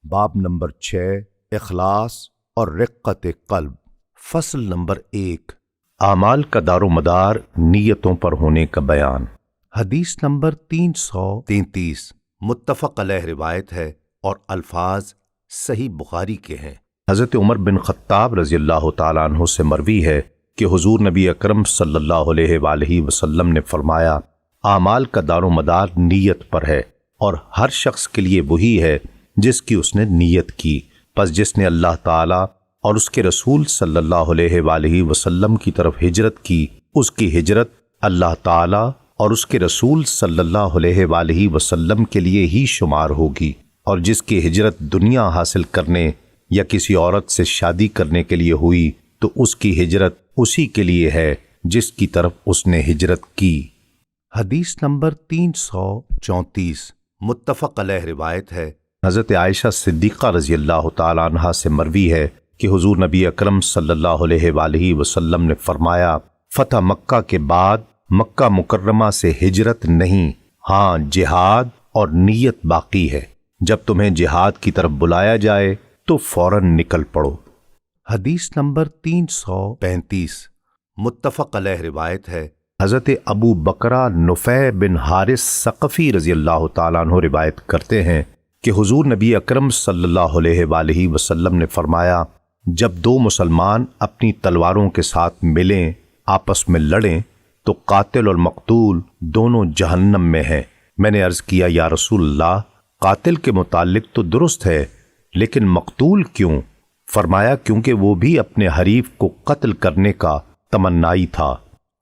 باب نمبر 6 اخلاص اور رقت قلب۔ فصل نمبر 1 اعمال کا دار و مدار نیتوں پر ہونے کا بیان۔ حدیث نمبر 333 متفق علیہ روایت ہے اور الفاظ صحیح بخاری کے ہیں۔ حضرت عمر بن خطاب رضی اللہ تعالیٰ عنہ سے مروی ہے کہ حضور نبی اکرم صلی اللہ علیہ وآلہ وسلم نے فرمایا، اعمال کا دار و مدار نیت پر ہے اور ہر شخص کے لیے وہی ہے جس کی اس نے نیت کی، پس جس نے اللہ تعالیٰ اور اس کے رسول صلی اللہ علیہ وآلہ وسلم کی طرف ہجرت کی، اس کی ہجرت اللہ تعالیٰ اور اس کے رسول صلی اللہ علیہ وآلہ وسلم کے لیے ہی شمار ہوگی، اور جس کی ہجرت دنیا حاصل کرنے یا کسی عورت سے شادی کرنے کے لیے ہوئی تو اس کی ہجرت اسی کے لیے ہے جس کی طرف اس نے ہجرت کی۔ حدیث نمبر 334 متفق علیہ روایت ہے۔ حضرت عائشہ صدیقہ رضی اللہ تعالیٰ عنہا سے مروی ہے کہ حضور نبی اکرم صلی اللہ علیہ وآلہ وسلم نے فرمایا، فتح مکہ کے بعد مکہ مکرمہ سے ہجرت نہیں، ہاں جہاد اور نیت باقی ہے، جب تمہیں جہاد کی طرف بلایا جائے تو فوراً نکل پڑو۔ حدیث نمبر 335 متفق علیہ روایت ہے۔ حضرت ابو بکرہ نفیع بن حارث ثقفی رضی اللہ تعالیٰ عنہ روایت کرتے ہیں کہ حضور نبی اکرم صلی اللہ علیہ وآلہ وسلم نے فرمایا، جب دو مسلمان اپنی تلواروں کے ساتھ ملیں، آپس میں لڑیں، تو قاتل اور مقتول دونوں جہنم میں ہیں۔ میں نے عرض کیا، یا رسول اللہ، قاتل کے متعلق تو درست ہے، لیکن مقتول کیوں؟ فرمایا، کیونکہ وہ بھی اپنے حریف کو قتل کرنے کا تمنائی تھا۔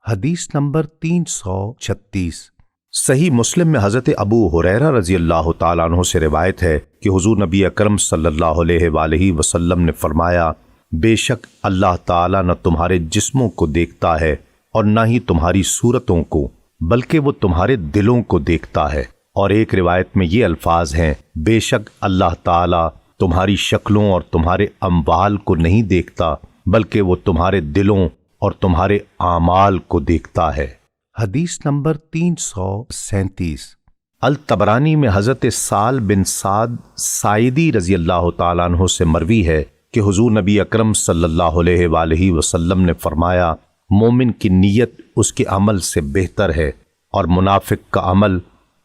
حدیث نمبر 336 صحیح مسلم میں حضرت ابو ہریرہ رضی اللہ تعالیٰ عنہ سے روایت ہے کہ حضور نبی اکرم صلی اللہ علیہ وآلہ وسلم نے فرمایا، بے شک اللہ تعالیٰ نہ تمہارے جسموں کو دیکھتا ہے اور نہ ہی تمہاری صورتوں کو، بلکہ وہ تمہارے دلوں کو دیکھتا ہے۔ اور ایک روایت میں یہ الفاظ ہیں، بے شک اللہ تعالیٰ تمہاری شکلوں اور تمہارے اموال کو نہیں دیکھتا، بلکہ وہ تمہارے دلوں اور تمہارے اعمال کو دیکھتا ہے۔ حدیث نمبر 337 الطبرانی میں حضرت سال بن سعد ساعدی رضی اللہ تعالیٰ عنہ سے مروی ہے کہ حضور نبی اکرم صلی اللہ علیہ وآلہ وسلم نے فرمایا، مومن کی نیت اس کے عمل سے بہتر ہے اور منافق کا عمل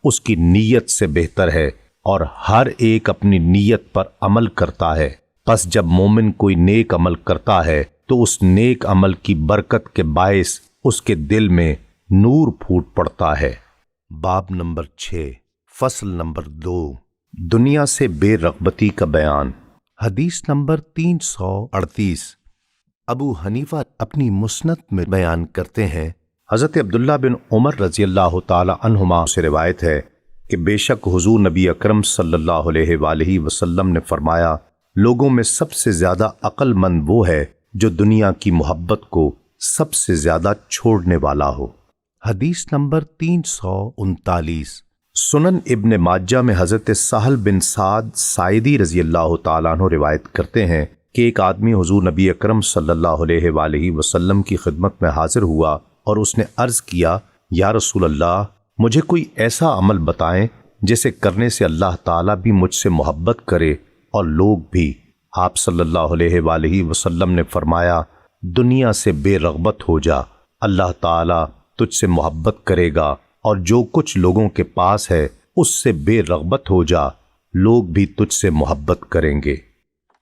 اس کی نیت سے بہتر ہے، اور ہر ایک اپنی نیت پر عمل کرتا ہے، پس جب مومن کوئی نیک عمل کرتا ہے تو اس نیک عمل کی برکت کے باعث اس کے دل میں نور پھوٹ پڑتا ہے۔ باب نمبر 6 فصل نمبر 2 دنیا سے بے رغبتی کا بیان۔ حدیث نمبر 338 ابو حنیفہ اپنی مسند میں بیان کرتے ہیں، حضرت عبداللہ بن عمر رضی اللہ تعالی عنہما سے روایت ہے کہ بے شک حضور نبی اکرم صلی اللہ علیہ وآلہ وسلم نے فرمایا، لوگوں میں سب سے زیادہ عقل مند وہ ہے جو دنیا کی محبت کو سب سے زیادہ چھوڑنے والا ہو۔ حدیث نمبر 339 سنن ابن ماجہ میں حضرت سہل بن سعد ساعدی رضی اللہ تعالیٰ عنہ روایت کرتے ہیں کہ ایک آدمی حضور نبی اکرم صلی اللہ علیہ وآلہ وسلم کی خدمت میں حاضر ہوا اور اس نے عرض کیا، یا رسول اللہ، مجھے کوئی ایسا عمل بتائیں جسے کرنے سے اللہ تعالیٰ بھی مجھ سے محبت کرے اور لوگ بھی۔ آپ صلی اللہ علیہ وآلہ وسلم نے فرمایا، دنیا سے بے رغبت ہو جا، اللہ تعالیٰ تجھ سے محبت کرے گا، اور جو کچھ لوگوں کے پاس ہے اس سے بے رغبت ہو جا، لوگ بھی تجھ سے محبت کریں گے۔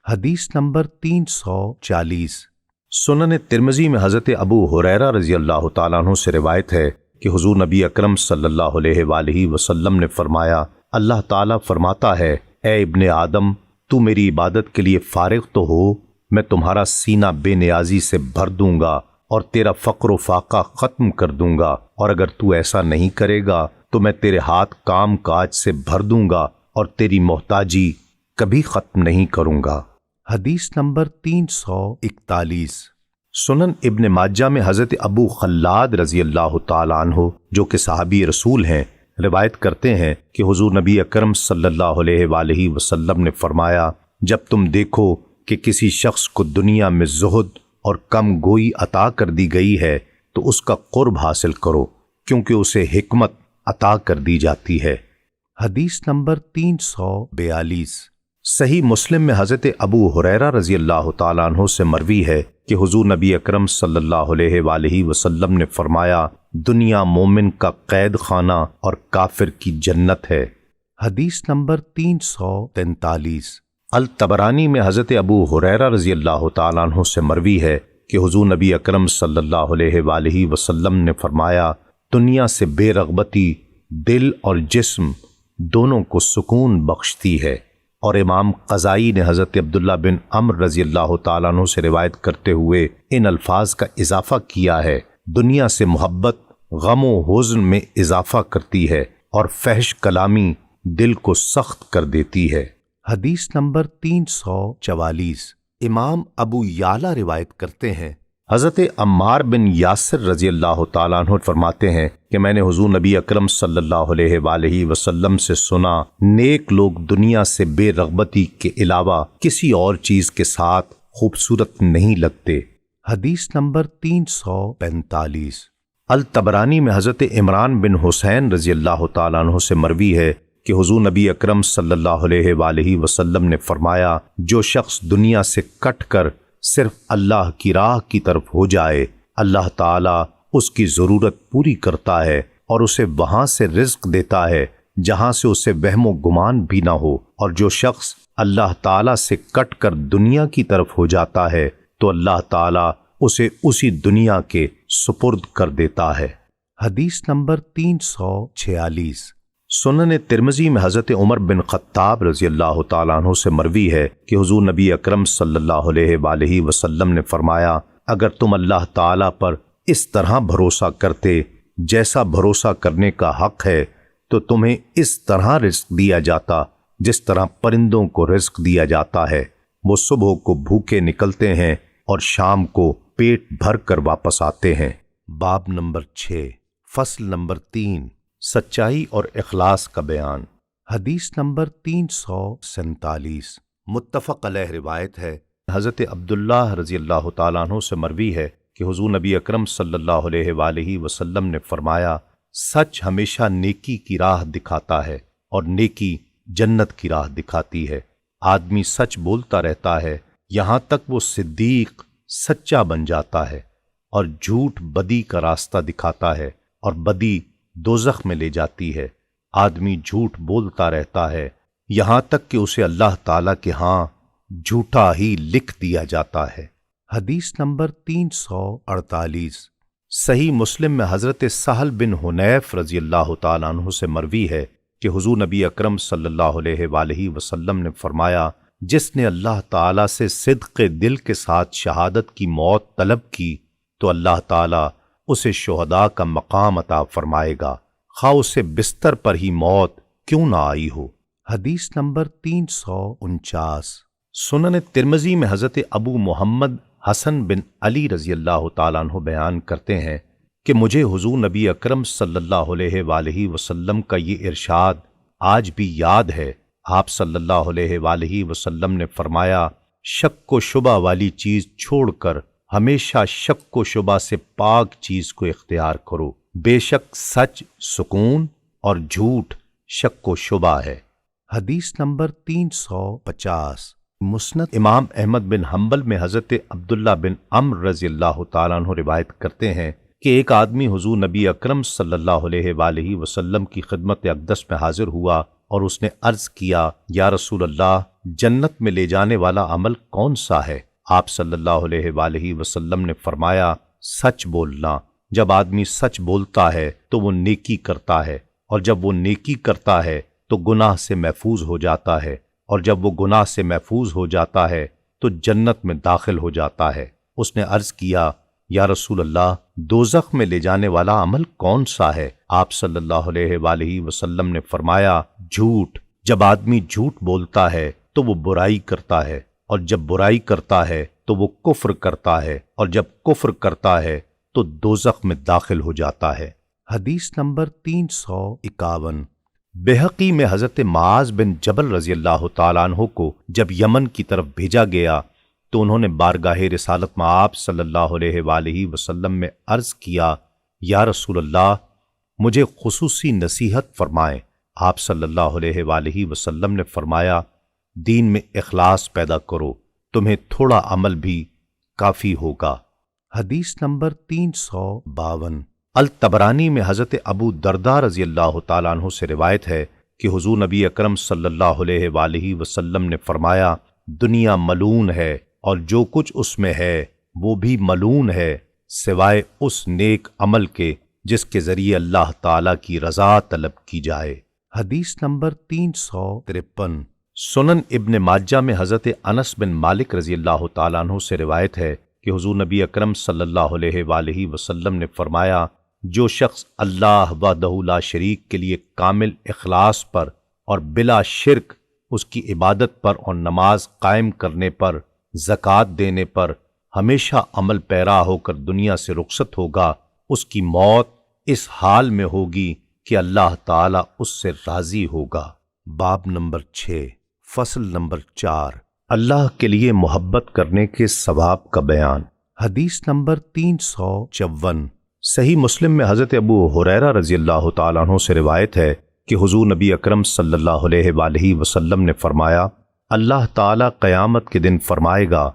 حدیث نمبر 340 سنن ترمذی میں حضرت ابو ہریرہ رضی اللہ تعالیٰ عنہ سے روایت ہے کہ حضور نبی اکرم صلی اللہ علیہ وآلہ وسلم نے فرمایا، اللہ تعالیٰ فرماتا ہے، اے ابن آدم، تو میری عبادت کے لیے فارغ تو ہو، میں تمہارا سینہ بے نیازی سے بھر دوں گا اور تیرا فقر و فاقہ ختم کر دوں گا، اور اگر تو ایسا نہیں کرے گا تو میں تیرے ہاتھ کام کاج سے بھر دوں گا اور تیری محتاجی کبھی ختم نہیں کروں گا۔ حدیث نمبر 341 سنن ابن ماجہ میں حضرت ابو خلاد رضی اللہ تعالیٰ عنہ جو کہ صحابی رسول ہیں روایت کرتے ہیں کہ حضور نبی اکرم صلی اللہ علیہ وآلہ وسلم نے فرمایا، جب تم دیکھو کہ کسی شخص کو دنیا میں زہد اور کم گوئی عطا کر دی گئی ہے تو اس کا قرب حاصل کرو، کیونکہ اسے حکمت عطا کر دی جاتی ہے۔ حدیث نمبر 342 صحیح مسلم میں حضرت ابو ہریرہ رضی اللہ تعالیٰ عنہ سے مروی ہے کہ حضور نبی اکرم صلی اللہ علیہ وآلہ وسلم نے فرمایا، دنیا مومن کا قید خانہ اور کافر کی جنت ہے۔ حدیث نمبر 343۔ الطبرانی میں حضرت ابو ہریرہ رضی اللہ تعالیٰ عنہ سے مروی ہے کہ حضور نبی اکرم صلی اللہ علیہ وآلہ وسلم نے فرمایا، دنیا سے بے رغبتی دل اور جسم دونوں کو سکون بخشتی ہے۔ اور امام قضائی نے حضرت عبداللہ بن عمرو رضی اللہ تعالیٰ عنہ سے روایت کرتے ہوئے ان الفاظ کا اضافہ کیا ہے، دنیا سے محبت غم و حزن میں اضافہ کرتی ہے اور فحش کلامی دل کو سخت کر دیتی ہے۔ حدیث نمبر 344۔ امام ابو یعلا روایت کرتے ہیں، حضرت عمار بن یاسر رضی اللہ تعالیٰ عنہ فرماتے ہیں کہ میں نے حضور نبی اکرم صلی اللہ علیہ وآلہ وسلم سے سنا، نیک لوگ دنیا سے بے رغبتی کے علاوہ کسی اور چیز کے ساتھ خوبصورت نہیں لگتے۔ حدیث نمبر 345۔ الطبرانی میں حضرت عمران بن حسین رضی اللہ تعالیٰ عنہ سے مروی ہے کہ حضور نبی اکرم صلی اللہ علیہ وآلہ وسلم نے فرمایا، جو شخص دنیا سے کٹ کر صرف اللہ کی راہ کی طرف ہو جائے، اللہ تعالیٰ اس کی ضرورت پوری کرتا ہے اور اسے وہاں سے رزق دیتا ہے جہاں سے اسے وہم و گمان بھی نہ ہو، اور جو شخص اللہ تعالیٰ سے کٹ کر دنیا کی طرف ہو جاتا ہے تو اللہ تعالیٰ اسے اسی دنیا کے سپرد کر دیتا ہے۔ حدیث نمبر 346۔ سنن ترمذی میں حضرت عمر بن خطاب رضی اللہ تعالیٰ عنہ سے مروی ہے کہ حضور نبی اکرم صلی اللہ علیہ وآلہ وسلم نے فرمایا، اگر تم اللہ تعالیٰ پر اس طرح بھروسہ کرتے جیسا بھروسہ کرنے کا حق ہے تو تمہیں اس طرح رزق دیا جاتا جس طرح پرندوں کو رزق دیا جاتا ہے، وہ صبح کو بھوکے نکلتے ہیں اور شام کو پیٹ بھر کر واپس آتے ہیں۔ باب نمبر 6، فصل نمبر 3، سچائی اور اخلاص کا بیان۔ حدیث نمبر 347۔ متفق علیہ روایت ہے، حضرت عبداللہ رضی اللہ تعالیٰ عنہ سے مروی ہے کہ حضور نبی اکرم صلی اللہ علیہ وآلہ وسلم نے فرمایا، سچ ہمیشہ نیکی کی راہ دکھاتا ہے اور نیکی جنت کی راہ دکھاتی ہے۔ آدمی سچ بولتا رہتا ہے یہاں تک وہ صدیق سچا بن جاتا ہے، اور جھوٹ بدی کا راستہ دکھاتا ہے اور بدی دوزخ میں لے جاتی ہے۔ آدمی جھوٹ بولتا رہتا ہے یہاں تک کہ اسے اللہ تعالیٰ کے ہاں جھوٹا ہی لکھ دیا جاتا ہے۔ حدیث نمبر 348۔ صحیح مسلم میں حضرت سہل بن حنیف رضی اللہ تعالیٰ عنہ سے مروی ہے کہ حضور نبی اکرم صلی اللہ علیہ وآلہ وسلم نے فرمایا، جس نے اللہ تعالیٰ سے صدق دل کے ساتھ شہادت کی موت طلب کی تو اللہ تعالیٰ اسے شہداء کا مقام عطا فرمائے گا، خواہ اسے بستر پر ہی موت کیوں نہ آئی ہو۔ حدیث نمبر 349۔ سنن ترمذی میں حضرت ابو محمد حسن بن علی رضی اللہ تعالیٰ عنہ بیان کرتے ہیں کہ مجھے حضور نبی اکرم صلی اللہ علیہ وآلہ وسلم کا یہ ارشاد آج بھی یاد ہے۔ آپ صلی اللہ علیہ وآلہ وسلم نے فرمایا، شک و شبہ والی چیز چھوڑ کر ہمیشہ شک و شبہ سے پاک چیز کو اختیار کرو، بے شک سچ سکون اور جھوٹ شک و شبہ ہے۔ حدیث نمبر 350۔ مسند امام احمد بن حنبل میں حضرت عبداللہ بن عمرو رضی اللہ تعالیٰ عنہ روایت کرتے ہیں کہ ایک آدمی حضور نبی اکرم صلی اللہ علیہ وآلہ وسلم کی خدمت اقدس میں حاضر ہوا اور اس نے عرض کیا، یا رسول اللہ، جنت میں لے جانے والا عمل کون سا ہے؟ آپ صلی اللہ علیہ وآلہ وسلم نے فرمایا، سچ بولنا۔ جب آدمی سچ بولتا ہے تو وہ نیکی کرتا ہے، اور جب وہ نیکی کرتا ہے تو گناہ سے محفوظ ہو جاتا ہے، اور جب وہ گناہ سے محفوظ ہو جاتا ہے تو جنت میں داخل ہو جاتا ہے۔ اس نے عرض کیا، یا رسول اللہ، دوزخ میں لے جانے والا عمل کون سا ہے؟ آپ صلی اللہ علیہ وآلہ وسلم نے فرمایا، جھوٹ۔ جب آدمی جھوٹ بولتا ہے تو وہ برائی کرتا ہے، اور جب برائی کرتا ہے تو وہ کفر کرتا ہے، اور جب کفر کرتا ہے تو دوزخ میں داخل ہو جاتا ہے۔ حدیث نمبر 351۔ بہقی میں حضرت معاذ بن جبل رضی اللہ تعالیٰ عنہ کو جب یمن کی طرف بھیجا گیا تو انہوں نے بارگاہ رسالت میں آپ صلی اللہ علیہ وآلہ وسلم میں عرض کیا، یا رسول اللہ، مجھے خصوصی نصیحت فرمائیں۔ آپ صلی اللہ علیہ وآلہ وسلم نے فرمایا، دین میں اخلاص پیدا کرو، تمہیں تھوڑا عمل بھی کافی ہوگا۔ حدیث نمبر 352۔ الطبرانی میں حضرت ابو درداء رضی اللہ تعالیٰ عنہ سے روایت ہے کہ حضور نبی اکرم صلی اللہ علیہ وآلہ وسلم نے فرمایا، دنیا ملعون ہے اور جو کچھ اس میں ہے وہ بھی ملعون ہے سوائے اس نیک عمل کے جس کے ذریعے اللہ تعالیٰ کی رضا طلب کی جائے۔ حدیث نمبر 353۔ سنن ابن ماجہ میں حضرت انس بن مالک رضی اللہ تعالیٰ عنہ سے روایت ہے کہ حضور نبی اکرم صلی اللہ علیہ وآلہ وسلم نے فرمایا، جو شخص اللہ وحدہ لا شریک کے لیے کامل اخلاص پر اور بلا شرک اس کی عبادت پر اور نماز قائم کرنے پر، زکوٰۃ دینے پر ہمیشہ عمل پیرا ہو کر دنیا سے رخصت ہوگا، اس کی موت اس حال میں ہوگی کہ اللہ تعالیٰ اس سے راضی ہوگا۔ باب نمبر 6، فصل نمبر 4۔ اللہ کے لیے محبت کرنے کے ثواب کا بیان۔ حدیث نمبر 354۔ صحیح مسلم میں حضرت ابو ہریرہ رضی اللہ تعالیٰ عنہ سے روایت ہے کہ حضور نبی اکرم صلی اللہ علیہ وآلہ وسلم نے فرمایا، اللہ تعالیٰ قیامت کے دن فرمائے گا،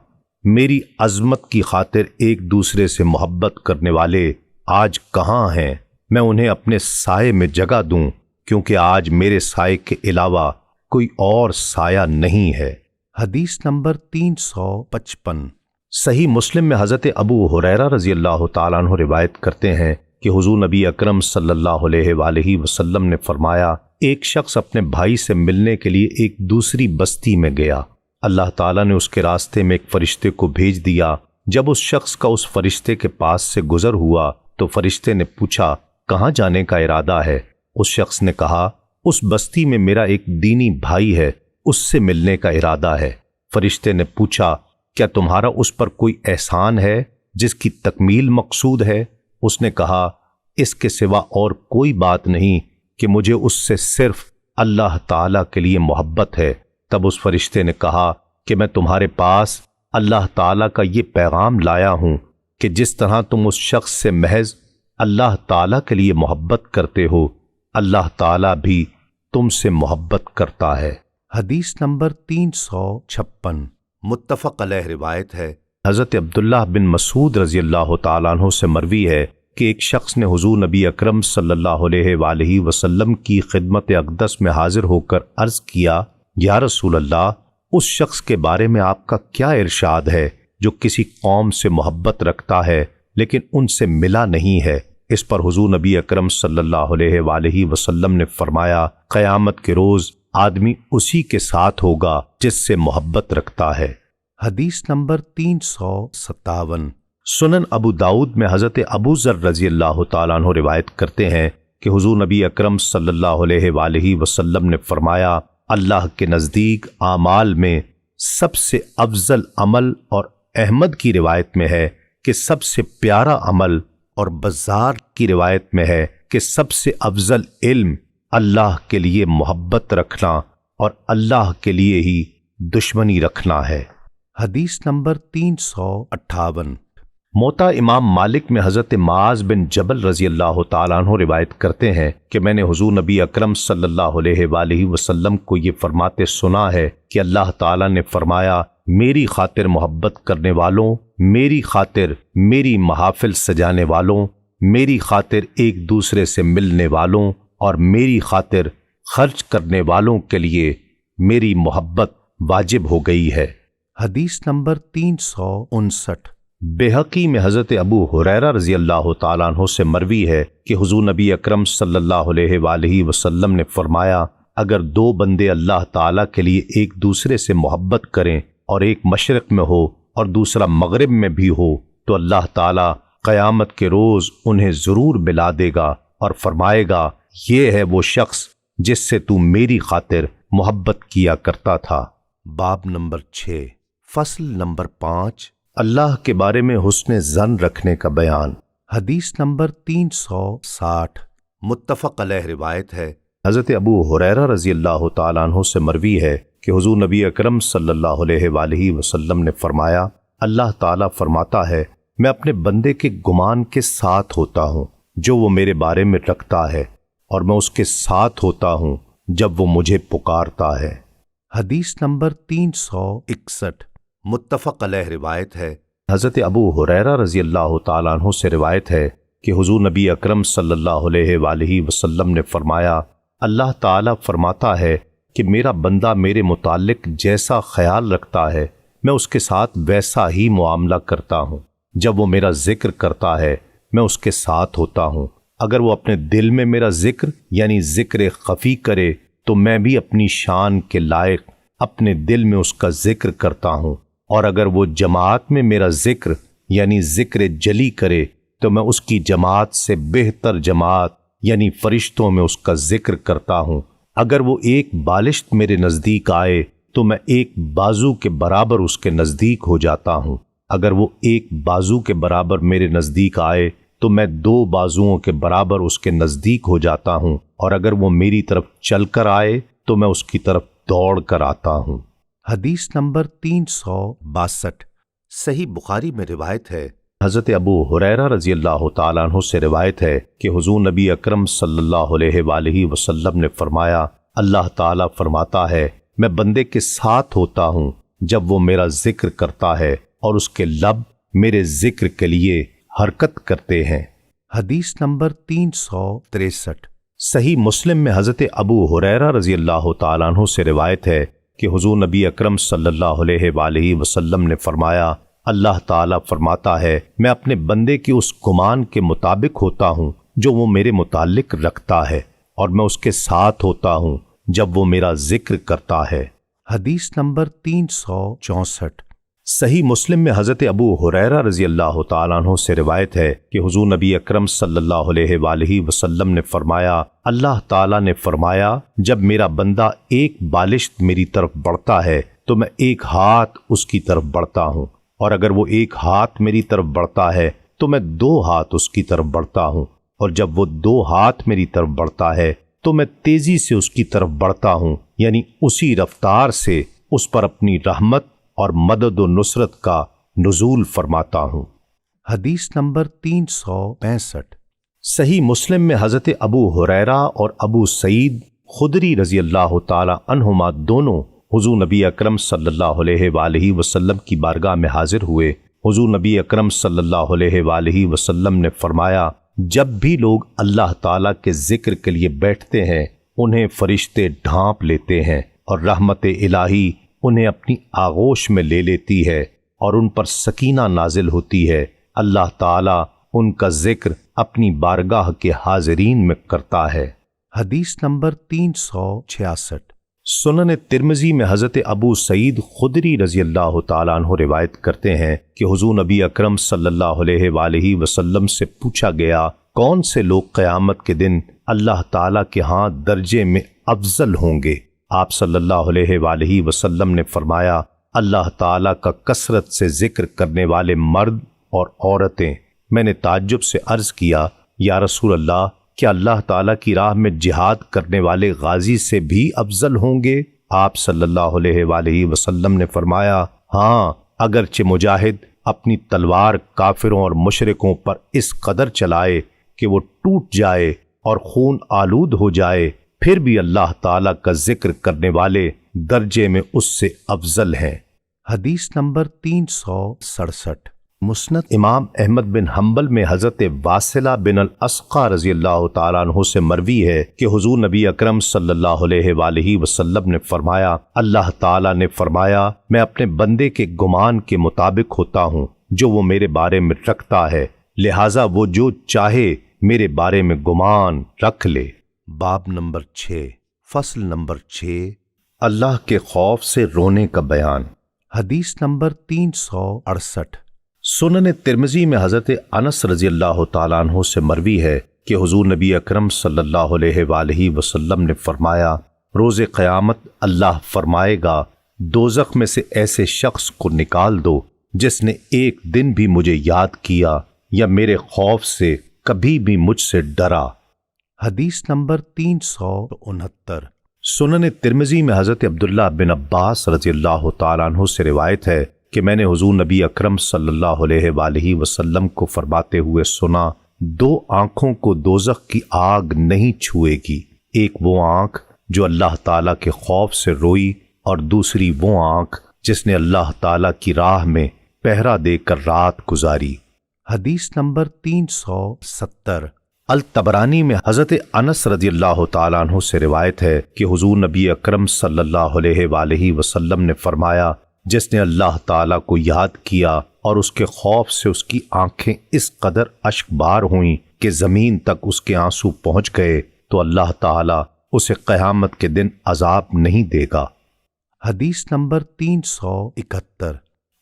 میری عظمت کی خاطر ایک دوسرے سے محبت کرنے والے آج کہاں ہیں؟ میں انہیں اپنے سائے میں جگہ دوں، کیونکہ آج میرے سائے کے علاوہ کوئی اور سایہ نہیں ہے۔ حدیث نمبر 355۔ صحیح مسلم میں حضرت ابو ہریرہ رضی اللہ تعالیٰ عنہ روایت کرتے ہیں کہ حضور نبی اکرم صلی اللہ علیہ وآلہ وسلم نے فرمایا، ایک شخص اپنے بھائی سے ملنے کے لیے ایک دوسری بستی میں گیا، اللہ تعالیٰ نے اس کے راستے میں ایک فرشتے کو بھیج دیا۔ جب اس شخص کا اس فرشتے کے پاس سے گزر ہوا تو فرشتے نے پوچھا، کہاں جانے کا ارادہ ہے؟ اس شخص نے کہا، اس بستی میں میرا ایک دینی بھائی ہے، اس سے ملنے کا ارادہ ہے۔ فرشتے نے پوچھا، کیا تمہارا اس پر کوئی احسان ہے جس کی تکمیل مقصود ہے؟ اس نے کہا، اس کے سوا اور کوئی بات نہیں کہ مجھے اس سے صرف اللہ تعالیٰ کے لیے محبت ہے۔ تب اس فرشتے نے کہا کہ میں تمہارے پاس اللہ تعالیٰ کا یہ پیغام لایا ہوں کہ جس طرح تم اس شخص سے محض اللہ تعالیٰ کے لیے محبت کرتے ہو، اللہ تعالیٰ بھی تم سے محبت کرتا ہے۔ حدیث نمبر 356۔ متفق علیہ روایت ہے۔ حضرت عبداللہ بن مسعود رضی اللہ تعالیٰ عنہ سے مروی ہے کہ ایک شخص نے حضور نبی اکرم صلی اللہ علیہ وآلہ وسلم کی خدمت اقدس میں حاضر ہو کر عرض کیا، یا رسول اللہ، اس شخص کے بارے میں آپ کا کیا ارشاد ہے جو کسی قوم سے محبت رکھتا ہے لیکن ان سے ملا نہیں ہے؟ اس پر حضور نبی اکرم صلی اللہ علیہ وآلہ وسلم نے فرمایا، قیامت کے روز آدمی اسی کے ساتھ ہوگا جس سے محبت رکھتا ہے۔ حدیث نمبر 357۔ سنن ابو داؤد میں حضرت ابو ذر رضی اللہ تعالیٰ عنہ روایت کرتے ہیں کہ حضور نبی اکرم صلی اللہ علیہ وآلہ وسلم نے فرمایا، اللہ کے نزدیک اعمال میں سب سے افضل عمل، اور احمد کی روایت میں ہے کہ سب سے پیارا عمل، اور بزار کی روایت میں ہے کہ سب سے افضل علم اللہ کے لیے محبت رکھنا اور اللہ کے لیے ہی دشمنی رکھنا ہے۔ حدیث نمبر 358۔ موطا امام مالک میں حضرت معاذ بن جبل رضی اللہ تعالیٰ عنہ روایت کرتے ہیں کہ میں نے حضور نبی اکرم صلی اللہ علیہ وآلہ وسلم کو یہ فرماتے سنا ہے کہ اللہ تعالیٰ نے فرمایا، میری خاطر محبت کرنے والوں، میری خاطر میری محافل سجانے والوں، میری خاطر ایک دوسرے سے ملنے والوں اور میری خاطر خرچ کرنے والوں کے لیے میری محبت واجب ہو گئی ہے۔ حدیث نمبر 359۔ بہقی میں حضرت ابو ہریرہ رضی اللہ تعالیٰ عنہ سے مروی ہے کہ حضور نبی اکرم صلی اللہ علیہ وآلہ وسلم نے فرمایا، اگر دو بندے اللہ تعالیٰ کے لیے ایک دوسرے سے محبت کریں اور ایک مشرق میں ہو اور دوسرا مغرب میں بھی ہو تو اللہ تعالیٰ قیامت کے روز انہیں ضرور ملا دے گا اور فرمائے گا، یہ ہے وہ شخص جس سے تو میری خاطر محبت کیا کرتا تھا۔ باب نمبر 6، فصل نمبر 5۔ اللہ کے بارے میں حسن ظن رکھنے کا بیان۔ حدیث نمبر 360۔ متفق علیہ روایت ہے۔ حضرت ابو ہریرہ رضی اللہ تعالیٰ عنہ سے مروی ہے کہ حضور نبی اکرم صلی اللہ علیہ وآلہ وسلم نے فرمایا، اللہ تعالیٰ فرماتا ہے، میں اپنے بندے کے گمان کے ساتھ ہوتا ہوں جو وہ میرے بارے میں رکھتا ہے، اور میں اس کے ساتھ ہوتا ہوں جب وہ مجھے پکارتا ہے۔ حدیث نمبر 361 متفق علیہ روایت ہے۔ حضرت ابو ہریرہ رضی اللہ تعالیٰ عنہ سے روایت ہے کہ حضور نبی اکرم صلی اللہ علیہ وآلہ وسلم نے فرمایا، اللہ تعالیٰ فرماتا ہے کہ میرا بندہ میرے متعلق جیسا خیال رکھتا ہے میں اس کے ساتھ ویسا ہی معاملہ کرتا ہوں۔ جب وہ میرا ذکر کرتا ہے میں اس کے ساتھ ہوتا ہوں۔ اگر وہ اپنے دل میں میرا ذکر یعنی ذکر خفی کرے تو میں بھی اپنی شان کے لائق اپنے دل میں اس کا ذکر کرتا ہوں، اور اگر وہ جماعت میں میرا ذکر یعنی ذکر جلی کرے تو میں اس کی جماعت سے بہتر جماعت یعنی فرشتوں میں اس کا ذکر کرتا ہوں۔ اگر وہ ایک بالشت میرے نزدیک آئے تو میں ایک بازو کے برابر اس کے نزدیک ہو جاتا ہوں۔ اگر وہ ایک بازو کے برابر میرے نزدیک آئے تو میں 2 بازوؤں کے برابر اس کے نزدیک ہو جاتا ہوں، اور اگر وہ میری طرف چل کر آئے تو میں اس کی طرف دوڑ کر آتا ہوں۔ حدیث نمبر 362 صحیح بخاری میں روایت ہے۔ حضرت ابو ہریرہ رضی اللہ تعالیٰ عنہ سے روایت ہے کہ حضور نبی اکرم صلی اللہ علیہ وآلہ وسلم نے فرمایا، اللہ تعالیٰ فرماتا ہے میں بندے کے ساتھ ہوتا ہوں جب وہ میرا ذکر کرتا ہے اور اس کے لب میرے ذکر کے لیے حرکت کرتے ہیں۔ حدیث نمبر 363 صحیح مسلم میں حضرت ابو ہریرہ رضی اللہ تعالیٰ عنہ سے روایت ہے کہ حضور نبی اکرم صلی اللہ علیہ وآلہ وسلم نے فرمایا، اللہ تعالیٰ فرماتا ہے میں اپنے بندے کے اس گمان کے مطابق ہوتا ہوں جو وہ میرے متعلق رکھتا ہے، اور میں اس کے ساتھ ہوتا ہوں جب وہ میرا ذکر کرتا ہے۔ حدیث نمبر 364 صحیح مسلم میں حضرت ابو ہریرہ رضی اللہ تعالیٰ عنہ سے روایت ہے کہ حضور نبی اکرم صلی اللہ علیہ وآلہ وسلم نے فرمایا، اللہ تعالیٰ نے فرمایا جب میرا بندہ ایک بالشت میری طرف بڑھتا ہے تو میں ایک ہاتھ اس کی طرف بڑھتا ہوں، اور اگر وہ ایک ہاتھ میری طرف بڑھتا ہے تو میں 2 ہاتھ اس کی طرف بڑھتا ہوں، اور جب وہ 2 ہاتھ میری طرف بڑھتا ہے تو میں تیزی سے اس کی طرف بڑھتا ہوں، یعنی اسی رفتار سے اس پر اپنی رحمت اور مدد و نصرت کا نزول فرماتا ہوں۔ حدیث نمبر 365 صحیح مسلم میں حضرت ابو ہریرہ اور ابو سعید خدری رضی اللہ تعالی عنہما دونوں حضور نبی اکرم صلی اللہ علیہ وآلہ وسلم کی بارگاہ میں حاضر ہوئے۔ حضور نبی اکرم صلی اللہ علیہ وآلہ وسلم نے فرمایا، جب بھی لوگ اللہ تعالیٰ کے ذکر کے لیے بیٹھتے ہیں انہیں فرشتے ڈھانپ لیتے ہیں، اور رحمت الہی انہیں اپنی آغوش میں لے لیتی ہے اور ان پر سکینہ نازل ہوتی ہے۔ اللہ تعالیٰ ان کا ذکر اپنی بارگاہ کے حاضرین میں کرتا ہے۔ حدیث نمبر 366 سنن ترمذی میں حضرت ابو سعید خدری رضی اللہ تعالیٰ عنہ روایت کرتے ہیں کہ حضور نبی اکرم صلی اللہ علیہ وآلہ وسلم سے پوچھا گیا، کون سے لوگ قیامت کے دن اللہ تعالیٰ کے ہاں درجے میں افضل ہوں گے؟ آپ صلی اللہ علیہ وآلہ وسلم نے فرمایا، اللہ تعالیٰ کا کثرت سے ذکر کرنے والے مرد اور عورتیں۔ میں نے تعجب سے عرض کیا، یا رسول اللہ، کیا اللہ تعالیٰ کی راہ میں جہاد کرنے والے غازی سے بھی افضل ہوں گے؟ آپ صلی اللہ علیہ وآلہ وسلم نے فرمایا، ہاں، اگرچہ مجاہد اپنی تلوار کافروں اور مشرکوں پر اس قدر چلائے کہ وہ ٹوٹ جائے اور خون آلود ہو جائے، پھر بھی اللہ تعالیٰ کا ذکر کرنے والے درجے میں اس سے افضل ہیں۔ حدیث نمبر 367 مسند امام احمد بن حنبل میں حضرت واصلہ بن الاسقا رضی اللہ تعالیٰ عنہ سے مروی ہے کہ حضور نبی اکرم صلی اللہ علیہ وآلہ وسلم نے فرمایا، اللہ تعالیٰ نے فرمایا، میں اپنے بندے کے گمان کے مطابق ہوتا ہوں جو وہ میرے بارے میں رکھتا ہے، لہٰذا وہ جو چاہے میرے بارے میں گمان رکھ لے۔ باب نمبر 6 فصل نمبر 6 اللہ کے خوف سے رونے کا بیان۔ حدیث نمبر 368 سنن ترمذی میں حضرت انس رضی اللہ تعالیٰ عنہ سے مروی ہے کہ حضور نبی اکرم صلی اللہ علیہ وآلہ وسلم نے فرمایا، روز قیامت اللہ فرمائے گا، دوزخ میں سے ایسے شخص کو نکال دو جس نے ایک دن بھی مجھے یاد کیا یا میرے خوف سے کبھی بھی مجھ سے ڈرا۔ حدیث نمبر 369 سنن ترمذی میں حضرت عبداللہ بن عباس رضی اللہ تعالیٰ عنہ سے روایت ہے کہ میں نے حضور نبی اکرم صلی اللہ علیہ وآلہ وسلم کو فرماتے ہوئے سنا، 2 آنکھوں کو دوزخ کی آگ نہیں چھوئے گی، ایک وہ آنکھ جو اللہ تعالیٰ کے خوف سے روئی اور دوسری وہ آنکھ جس نے اللہ تعالیٰ کی راہ میں پہرا دے کر رات گزاری۔ حدیث نمبر 370۔ الطبرانی میں حضرت انس رضی اللہ تعالیٰ عنہ سے روایت ہے کہ حضور نبی اکرم صلی اللہ علیہ وآلہ وسلم نے فرمایا، جس نے اللہ تعالیٰ کو یاد کیا اور اس کے خوف سے اس کی آنکھیں اس قدر اشک بار ہوئیں کہ زمین تک اس کے آنسو پہنچ گئے، تو اللہ تعالیٰ اسے قیامت کے دن عذاب نہیں دے گا۔ حدیث نمبر 371۔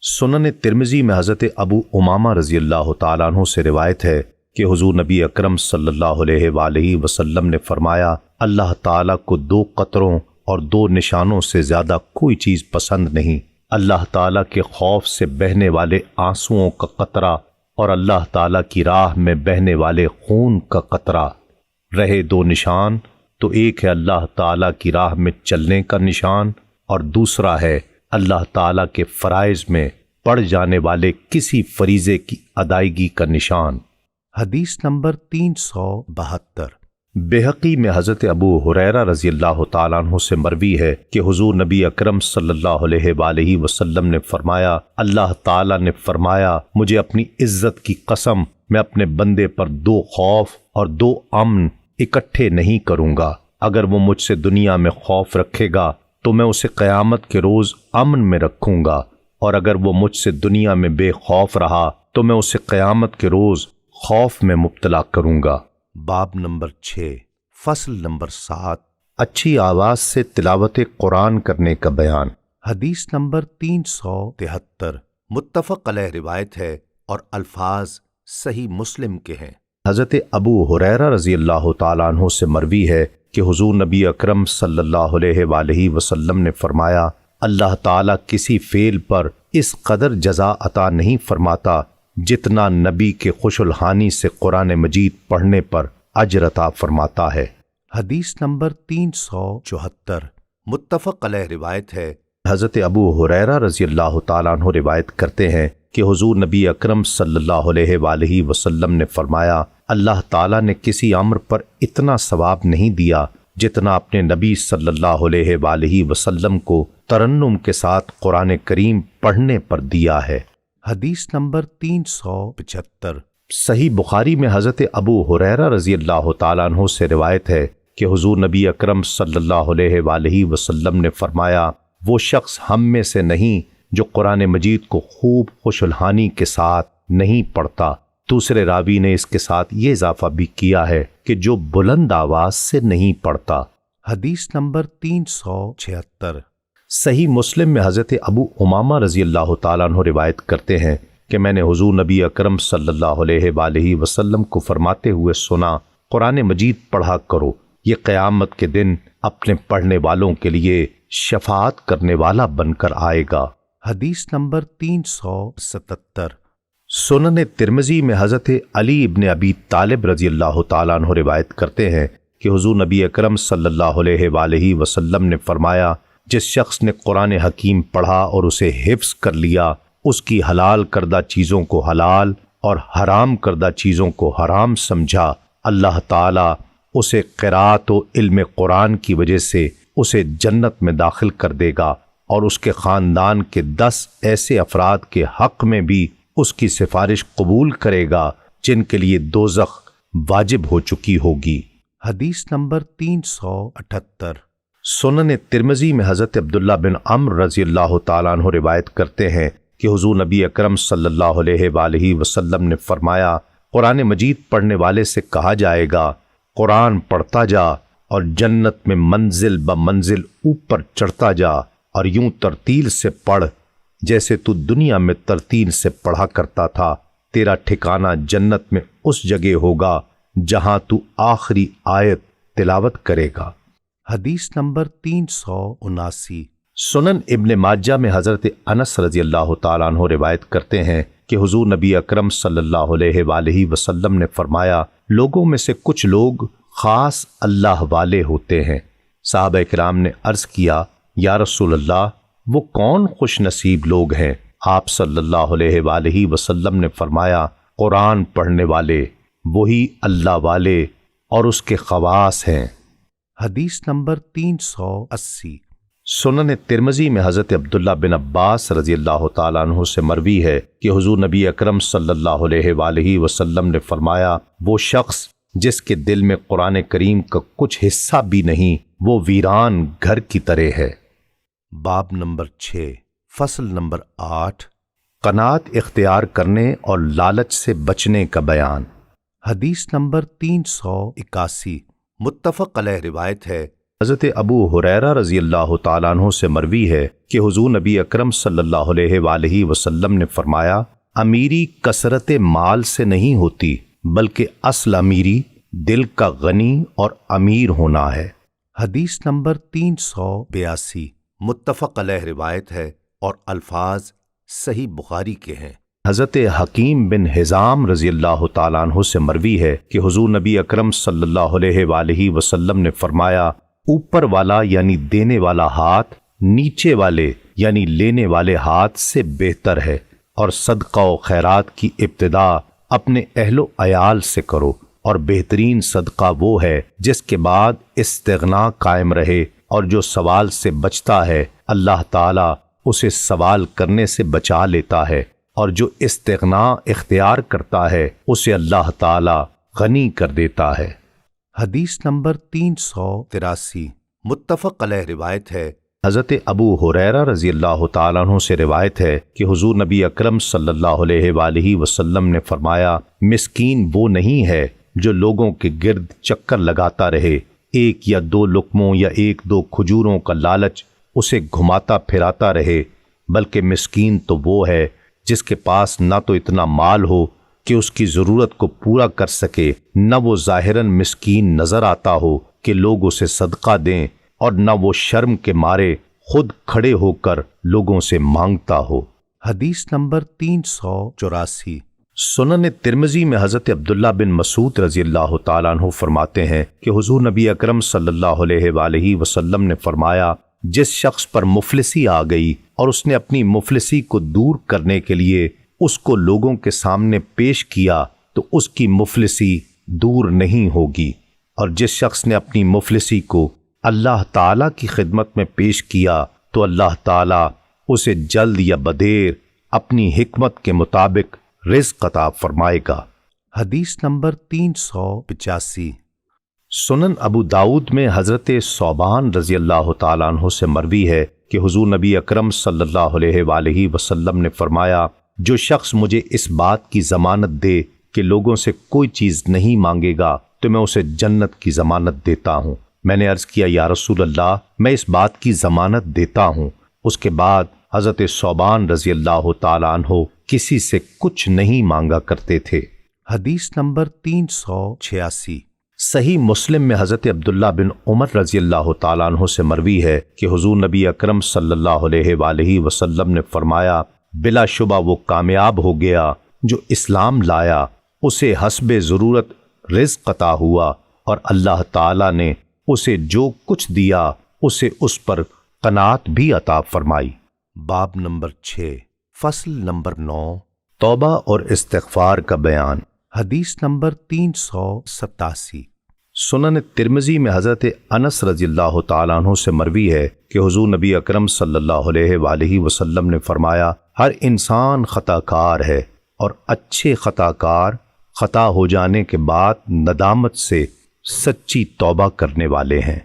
سنن ترمذی میں حضرت ابو امامہ رضی اللہ تعالیٰ عنہ سے روایت ہے کہ حضور نبی اکرم صلی اللہ علیہ وآلہ وسلم نے فرمایا، اللہ تعالیٰ کو 2 قطروں اور 2 نشانوں سے زیادہ کوئی چیز پسند نہیں، اللہ تعالیٰ کے خوف سے بہنے والے آنسوؤں کا قطرہ اور اللہ تعالیٰ کی راہ میں بہنے والے خون کا قطرہ۔ رہے 2 نشان تو ایک ہے اللہ تعالیٰ کی راہ میں چلنے کا نشان اور دوسرا ہے اللہ تعالیٰ کے فرائض میں پڑ جانے والے کسی فریضے کی ادائیگی کا نشان۔ حدیث نمبر 372۔ بہقی میں حضرت ابو ہریرہ رضی اللہ تعالیٰ عنہ سے مروی ہے کہ حضور نبی اکرم صلی اللہ علیہ وآلہ وسلم نے فرمایا، اللہ تعالیٰ نے فرمایا، مجھے اپنی عزت کی قسم، میں اپنے بندے پر 2 خوف اور 2 امن اکٹھے نہیں کروں گا۔ اگر وہ مجھ سے دنیا میں خوف رکھے گا تو میں اسے قیامت کے روز امن میں رکھوں گا، اور اگر وہ مجھ سے دنیا میں بے خوف رہا تو میں اسے قیامت کے روز خوف میں مبتلا کروں گا۔ باب نمبر 6، فصل نمبر 7۔ اچھی آواز سے تلاوت قرآن کرنے کا بیان۔ حدیث نمبر 373۔ متفق علیہ روایت ہے اور الفاظ صحیح مسلم کے ہیں۔ حضرت ابو ہریرہ رضی اللہ تعالیٰ عنہ سے مروی ہے کہ حضور نبی اکرم صلی اللہ علیہ وآلہ وسلم نے فرمایا، اللہ تعالیٰ کسی فعل پر اس قدر جزا عطا نہیں فرماتا جتنا نبی کے خوش الحانی سے قرآن مجید پڑھنے پر اجر عطا فرماتا ہے۔ حدیث نمبر 374۔ متفق علیہ روایت ہے۔ حضرت ابو ہریرہ رضی اللہ تعالیٰ عنہ روایت کرتے ہیں کہ حضور نبی اکرم صلی اللہ علیہ وآلہ وسلم نے فرمایا، اللہ تعالیٰ نے کسی امر پر اتنا ثواب نہیں دیا جتنا اپنے نبی صلی اللہ علیہ وآلہ وسلم کو ترنم کے ساتھ قرآن کریم پڑھنے پر دیا ہے۔ حدیث نمبر 375۔ صحیح بخاری میں حضرت ابو ہریرہ رضی اللہ تعالیٰ عنہ سے روایت ہے کہ حضور نبی اکرم صلی اللہ علیہ وآلہ وسلم نے فرمایا، وہ شخص ہم میں سے نہیں جو قرآن مجید کو خوب خوش الحانی کے ساتھ نہیں پڑھتا۔ دوسرے راوی نے اس کے ساتھ یہ اضافہ بھی کیا ہے کہ جو بلند آواز سے نہیں پڑھتا۔ حدیث نمبر 376۔ صحیح مسلم میں حضرت ابو امامہ رضی اللہ تعالیٰ عنہ روایت کرتے ہیں کہ میں نے حضور نبی اکرم صلی اللہ علیہ وآلہ وسلم کو فرماتے ہوئے سنا، قرآن مجید پڑھا کرو، یہ قیامت کے دن اپنے پڑھنے والوں کے لیے شفاعت کرنے والا بن کر آئے گا۔ حدیث نمبر 377۔ سنن ترمذی میں حضرت علی ابن ابی طالب رضی اللہ تعالیٰ عنہ روایت کرتے ہیں کہ حضور نبی اکرم صلی اللہ علیہ وآلہ وسلم نے فرمایا، جس شخص نے قرآن حکیم پڑھا اور اسے حفظ کر لیا، اس کی حلال کردہ چیزوں کو حلال اور حرام کردہ چیزوں کو حرام سمجھا، اللہ تعالیٰ اسے قرات و علم قرآن کی وجہ سے اسے جنت میں داخل کر دے گا، اور اس کے خاندان کے 10 ایسے افراد کے حق میں بھی اس کی سفارش قبول کرے گا جن کے لیے دوزخ واجب ہو چکی ہوگی۔ حدیث نمبر 378۔ سنن ترمذی میں حضرت عبداللہ بن عمرو رضی اللہ تعالیٰ عنہ روایت کرتے ہیں کہ حضور نبی اکرم صلی اللہ علیہ وآلہ وسلم نے فرمایا، قرآن مجید پڑھنے والے سے کہا جائے گا، قرآن پڑھتا جا اور جنت میں منزل بمنزل اوپر چڑھتا جا، اور یوں ترتیل سے پڑھ جیسے تو دنیا میں ترتیل سے پڑھا کرتا تھا، تیرا ٹھکانہ جنت میں اس جگہ ہوگا جہاں تو آخری آیت تلاوت کرے گا۔ حدیث نمبر 379۔ سنن ابن ماجہ میں حضرت انس رضی اللہ تعالیٰ عنہ روایت کرتے ہیں کہ حضور نبی اکرم صلی اللہ علیہ وآلہ وسلم نے فرمایا، لوگوں میں سے کچھ لوگ خاص اللہ والے ہوتے ہیں۔ صحابہ کرام نے عرض کیا، یا رسول اللہ، وہ کون خوش نصیب لوگ ہیں؟ آپ صلی اللہ علیہ وآلہ وسلم نے فرمایا، قرآن پڑھنے والے، وہی اللہ والے اور اس کے خواص ہیں۔ حدیث نمبر 380۔ سنن ترمذی میں حضرت عبداللہ بن عباس رضی اللہ تعالیٰ عنہ سے مروی ہے کہ حضور نبی اکرم صلی اللہ علیہ وآلہ وسلم نے فرمایا، وہ شخص جس کے دل میں قرآن کریم کا کچھ حصہ بھی نہیں، وہ ویران گھر کی طرح ہے۔ باب نمبر 6 فصل نمبر 8 قناعت اختیار کرنے اور لالچ سے بچنے کا بیان۔ حدیث نمبر 381 متفق علیہ روایت ہے۔ حضرت ابو ہریرہ رضی اللہ تعالیٰ عنہ سے مروی ہے کہ حضور نبی اکرم صلی اللہ علیہ وآلہ وسلم نے فرمایا، امیری کثرت مال سے نہیں ہوتی، بلکہ اصل امیری دل کا غنی اور امیر ہونا ہے۔ حدیث نمبر 382 متفق علیہ روایت ہے اور الفاظ صحیح بخاری کے ہیں۔ حضرت حکیم بن حزام رضی اللہ تعالیٰ عنہ سے مروی ہے کہ حضور نبی اکرم صلی اللہ علیہ وآلہ وسلم نے فرمایا، اوپر والا یعنی دینے والا ہاتھ نیچے والے یعنی لینے والے ہاتھ سے بہتر ہے، اور صدقہ و خیرات کی ابتدا اپنے اہل و عیال سے کرو، اور بہترین صدقہ وہ ہے جس کے بعد استغنا قائم رہے، اور جو سوال سے بچتا ہے اللہ تعالیٰ اسے سوال کرنے سے بچا لیتا ہے، اور جو استغنا اختیار کرتا ہے اسے اللہ تعالیٰ غنی کر دیتا ہے۔ حدیث نمبر 383 متفق علیہ روایت ہے۔ حضرت ابو ہریرہ رضی اللہ تعالیٰ عنہ سے روایت ہے کہ حضور نبی اکرم صلی اللہ علیہ وآلہ وسلم نے فرمایا، مسکین وہ نہیں ہے جو لوگوں کے گرد چکر لگاتا رہے، ایک یا دو لقموں یا ایک دو کھجوروں کا لالچ اسے گھماتا پھراتا رہے، بلکہ مسکین تو وہ ہے جس کے پاس نہ تو اتنا مال ہو کہ اس کی ضرورت کو پورا کر سکے، نہ وہ ظاہراً مسکین نظر آتا ہو کہ لوگ اسے صدقہ دیں، اور نہ وہ شرم کے مارے خود کھڑے ہو کر لوگوں سے مانگتا ہو۔ حدیث نمبر 384 سنن ترمذی میں حضرت عبداللہ بن مسعود رضی اللہ تعالیٰ عنہ فرماتے ہیں کہ حضور نبی اکرم صلی اللہ علیہ وآلہ وسلم نے فرمایا، جس شخص پر مفلسی آ گئی اور اس نے اپنی مفلسی کو دور کرنے کے لیے اس کو لوگوں کے سامنے پیش کیا تو اس کی مفلسی دور نہیں ہوگی، اور جس شخص نے اپنی مفلسی کو اللہ تعالیٰ کی خدمت میں پیش کیا تو اللہ تعالیٰ اسے جلد یا بدیر اپنی حکمت کے مطابق رزق عطا فرمائے گا۔ حدیث نمبر 385 سنن ابو داؤد میں حضرت ثوبان رضی اللہ تعالیٰ عنہ سے مروی ہے کہ حضور نبی اکرم صلی اللہ علیہ وآلہ وسلم نے فرمایا، جو شخص مجھے اس بات کی ضمانت دے کہ لوگوں سے کوئی چیز نہیں مانگے گا تو میں اسے جنت کی ضمانت دیتا ہوں۔ میں نے عرض کیا، یا رسول اللہ، میں اس بات کی ضمانت دیتا ہوں۔ اس کے بعد حضرت ثوبان رضی اللہ تعالیٰ عنہ کسی سے کچھ نہیں مانگا کرتے تھے۔ حدیث نمبر 386 صحیح مسلم میں حضرت عبداللہ بن عمر رضی اللہ تعالیٰ عنہ سے مروی ہے کہ حضور نبی اکرم صلی اللہ علیہ وآلہ وسلم نے فرمایا، بلا شبہ وہ کامیاب ہو گیا جو اسلام لایا، اسے حسب ضرورت رزق عطا ہوا، اور اللہ تعالیٰ نے اسے جو کچھ دیا اسے اس پر قناعت بھی عطا فرمائی۔ باب نمبر 6 فصل نمبر 9 توبہ اور استغفار کا بیان۔ حدیث نمبر 387 سنن ترمذی میں حضرت انس رضی اللہ تعالیٰ عنہ سے مروی ہے کہ حضور نبی اکرم صلی اللہ علیہ وآلہ وسلم نے فرمایا، ہر انسان خطا کار ہے، اور اچھے خطا کار خطا ہو جانے کے بعد ندامت سے سچی توبہ کرنے والے ہیں۔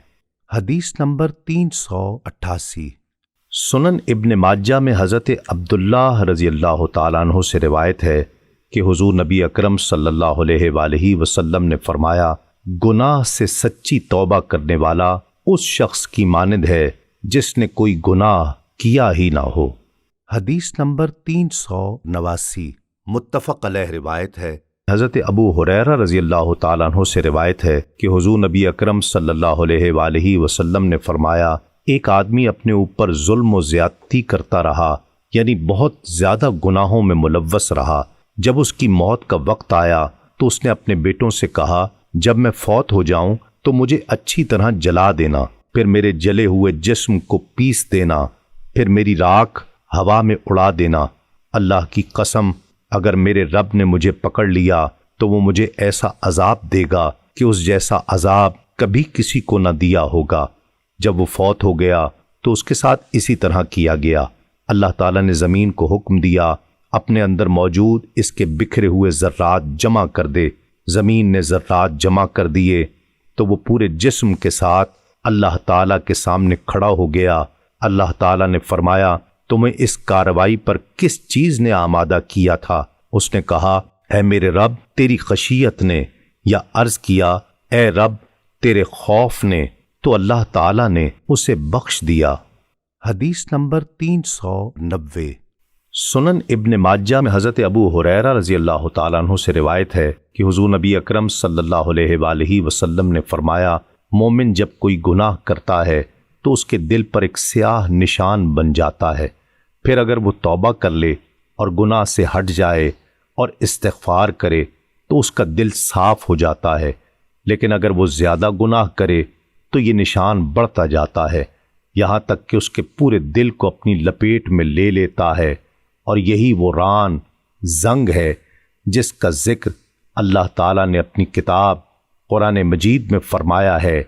حدیث نمبر 388 سنن ابن ماجہ میں حضرت عبداللہ رضی اللہ تعالیٰ عنہ سے روایت ہے کہ حضور نبی اکرم صلی اللہ علیہ وآلہ وسلم نے فرمایا، گناہ سے سچی توبہ کرنے والا اس شخص کی مانند ہے جس نے کوئی گناہ کیا ہی نہ ہو۔ حدیث نمبر 389 متفق علیہ روایت ہے۔ حضرت ابو ہریرہ رضی اللہ تعالیٰ عنہ سے روایت ہے کہ حضور نبی اکرم صلی اللہ علیہ وآلہ وسلم نے فرمایا، ایک آدمی اپنے اوپر ظلم و زیادتی کرتا رہا، یعنی بہت زیادہ گناہوں میں ملوث رہا۔ جب اس کی موت کا وقت آیا تو اس نے اپنے بیٹوں سے کہا، جب میں فوت ہو جاؤں تو مجھے اچھی طرح جلا دینا، پھر میرے جلے ہوئے جسم کو پیس دینا، پھر میری راکھ ہوا میں اڑا دینا۔ اللہ کی قسم، اگر میرے رب نے مجھے پکڑ لیا تو وہ مجھے ایسا عذاب دے گا کہ اس جیسا عذاب کبھی کسی کو نہ دیا ہوگا۔ جب وہ فوت ہو گیا تو اس کے ساتھ اسی طرح کیا گیا۔ اللہ تعالیٰ نے زمین کو حکم دیا اپنے اندر موجود اس کے بکھرے ہوئے ذرات جمع کر دے۔ زمین نے ذرات جمع کر دیے تو وہ پورے جسم کے ساتھ اللہ تعالیٰ کے سامنے کھڑا ہو گیا۔ اللہ تعالیٰ نے فرمایا تمہیں اس کارروائی پر کس چیز نے آمادہ کیا تھا؟ اس نے کہا اے میرے رب تیری خشیت نے، یا عرض کیا اے رب تیرے خوف نے، تو اللہ تعالیٰ نے اسے بخش دیا۔ حدیث نمبر 390۔ سنن ابن ماجہ میں حضرت ابو ہریرہ رضی اللہ تعالیٰ عنہ سے روایت ہے کہ حضور نبی اکرم صلی اللہ علیہ وآلہ وسلم نے فرمایا مومن جب کوئی گناہ کرتا ہے تو اس کے دل پر ایک سیاہ نشان بن جاتا ہے، پھر اگر وہ توبہ کر لے اور گناہ سے ہٹ جائے اور استغفار کرے تو اس کا دل صاف ہو جاتا ہے، لیکن اگر وہ زیادہ گناہ کرے تو یہ نشان بڑھتا جاتا ہے یہاں تک کہ اس کے پورے دل کو اپنی لپیٹ میں لے لیتا ہے، اور یہی وہ ران زنگ ہے جس کا ذکر اللہ تعالیٰ نے اپنی کتاب قرآن مجید میں فرمایا ہے،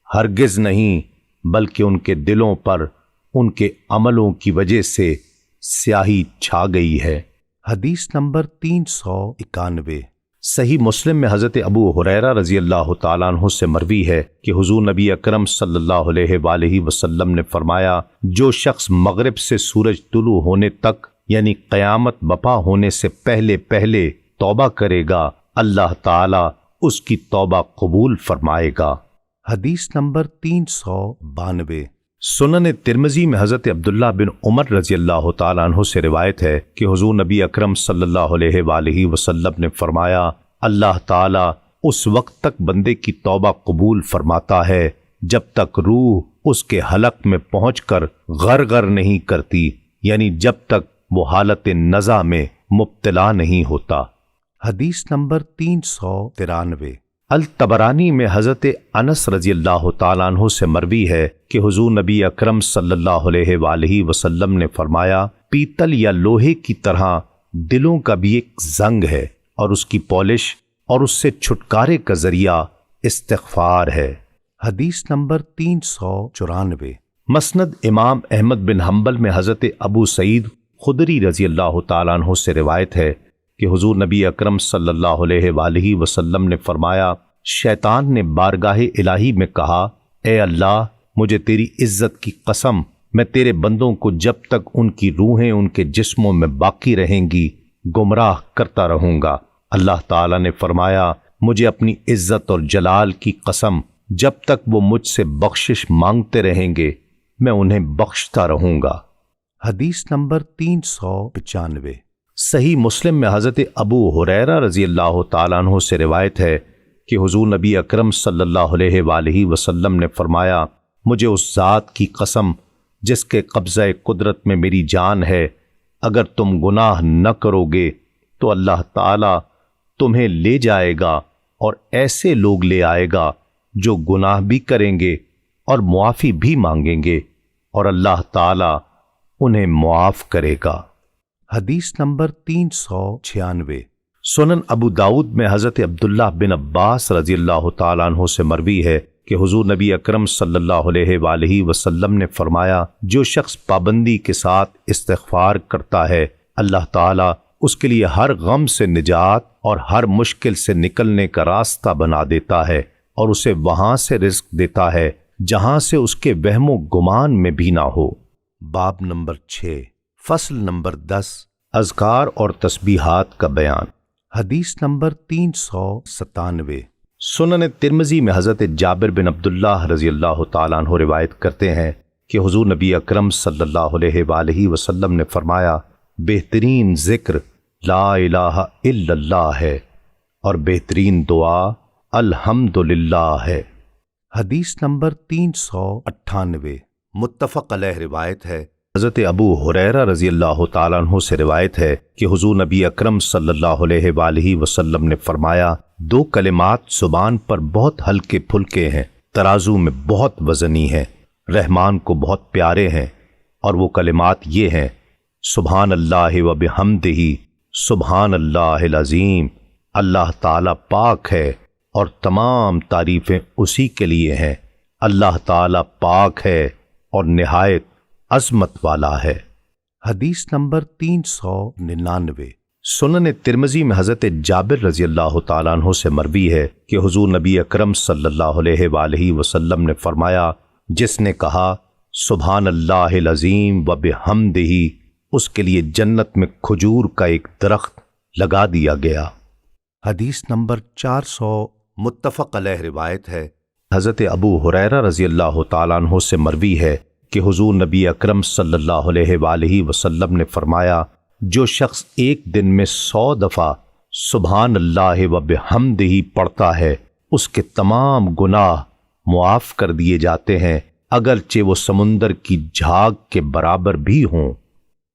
ہرگز نہیں بلکہ ان کے دلوں پر ان کے عملوں کی وجہ سے سیاہی چھا گئی ہے۔ حدیث نمبر 391۔ صحیح مسلم میں حضرت ابو ہریرہ رضی اللہ تعالیٰ عنہ سے مروی ہے کہ حضور نبی اکرم صلی اللہ علیہ وآلہ وسلم نے فرمایا جو شخص مغرب سے سورج طلوع ہونے تک یعنی قیامت بپا ہونے سے پہلے پہلے توبہ کرے گا اللہ تعالیٰ اس کی توبہ قبول فرمائے گا۔ حدیث نمبر 392۔ سنن ترمذی میں حضرت عبداللہ بن عمر رضی اللہ تعالیٰ عنہ سے روایت ہے کہ حضور نبی اکرم صلی اللہ علیہ وآلہ وسلم نے فرمایا اللہ تعالیٰ اس وقت تک بندے کی توبہ قبول فرماتا ہے جب تک روح اس کے حلق میں پہنچ کر غرغر نہیں کرتی، یعنی جب تک وہ حالت نزع میں مبتلا نہیں ہوتا۔ حدیث نمبر 393۔ الطبرانی میں حضرت انس رضی اللہ تعالیٰ عنہ سے مروی ہے کہ حضور نبی اکرم صلی اللہ علیہ وآلہ وسلم نے فرمایا پیتل یا لوہے کی طرح دلوں کا بھی ایک زنگ ہے، اور اس کی پالش اور اس سے چھٹکارے کا ذریعہ استغفار ہے۔ حدیث نمبر 394۔ مسند امام احمد بن حنبل میں حضرت ابو سعید خدری رضی اللہ تعالیٰ عنہ سے روایت ہے کہ حضور نبی اکرم صلی اللہ علیہ وآلہ وسلم نے فرمایا شیطان نے بارگاہ الہی میں کہا اے اللہ مجھے تیری عزت کی قسم میں تیرے بندوں کو جب تک ان کی روحیں ان کے جسموں میں باقی رہیں گی گمراہ کرتا رہوں گا۔ اللہ تعالیٰ نے فرمایا مجھے اپنی عزت اور جلال کی قسم جب تک وہ مجھ سے بخشش مانگتے رہیں گے میں انہیں بخشتا رہوں گا۔ حدیث نمبر 395۔ صحیح مسلم میں حضرت ابو ہریرہ رضی اللہ تعالیٰ عنہ سے روایت ہے کہ حضور نبی اکرم صلی اللہ علیہ وآلہ وسلم نے فرمایا مجھے اس ذات کی قسم جس کے قبضہ قدرت میں میری جان ہے اگر تم گناہ نہ کرو گے تو اللہ تعالیٰ تمہیں لے جائے گا اور ایسے لوگ لے آئے گا جو گناہ بھی کریں گے اور معافی بھی مانگیں گے اور اللہ تعالیٰ انہیں معاف کرے گا۔ حدیث نمبر 396۔ سنن ابو داود میں حضرت عبداللہ بن عباس رضی اللہ تعالیٰ عنہ سے مروی ہے کہ حضور نبی اکرم صلی اللہ علیہ وآلہ وسلم نے فرمایا جو شخص پابندی کے ساتھ استغفار کرتا ہے اللہ تعالیٰ اس کے لیے ہر غم سے نجات اور ہر مشکل سے نکلنے کا راستہ بنا دیتا ہے اور اسے وہاں سے رزق دیتا ہے جہاں سے اس کے وہم و گمان میں بھی نہ ہو۔ باب نمبر 6 فصل نمبر 10 اذکار اور تسبیحات کا بیان۔ حدیث نمبر 397۔ سنن ترمذی میں حضرت جابر بن عبداللہ رضی اللہ تعالیٰ عنہ روایت کرتے ہیں کہ حضور نبی اکرم صلی اللہ علیہ وآلہ وسلم نے فرمایا بہترین ذکر لا الہ الا اللہ ہے اور بہترین دعا الحمدللہ ہے۔ حدیث نمبر 398۔ متفق علیہ روایت ہے۔ حضرت ابو ہریرہ رضی اللہ تعالیٰ عنہ سے روایت ہے کہ حضور نبی اکرم صلی اللہ علیہ وآلہ وسلم نے فرمایا دو کلمات زبان پر بہت ہلکے پھلکے ہیں ترازو میں بہت وزنی ہیں رحمان کو بہت پیارے ہیں اور وہ کلمات یہ ہیں سبحان اللہ و بحمدہ سبحان اللہ العظیم اللہ تعالیٰ پاک ہے اور تمام تعریفیں اسی کے لیے ہیں اللہ تعالیٰ پاک ہے اور نہایت عظمت والا ہے۔ حدیث نمبر 399۔ سنن ترمذی میں حضرت جابر رضی اللہ تعالیٰ عنہ سے مروی ہے کہ حضور نبی اکرم صلی اللہ علیہ وآلہ وسلم نے فرمایا، جس نے کہا سبحان اللہ العظیم و بحمدہ، اس کے لیے جنت میں کھجور کا ایک درخت لگا دیا گیا۔ حدیث نمبر 400، متفق علیہ روایت ہے۔ حضرت ابو ہریرہ رضی اللہ تعالیٰ عنہ سے مروی ہے کہ حضور نبی اکرم صلی اللہ علیہ وآلہ وسلم نے فرمایا، جو شخص ایک دن میں 100 دفعہ سبحان اللہ و بحمدہ پڑھتا ہے، اس کے تمام گناہ معاف کر دیے جاتے ہیں، اگرچہ وہ سمندر کی جھاگ کے برابر بھی ہوں۔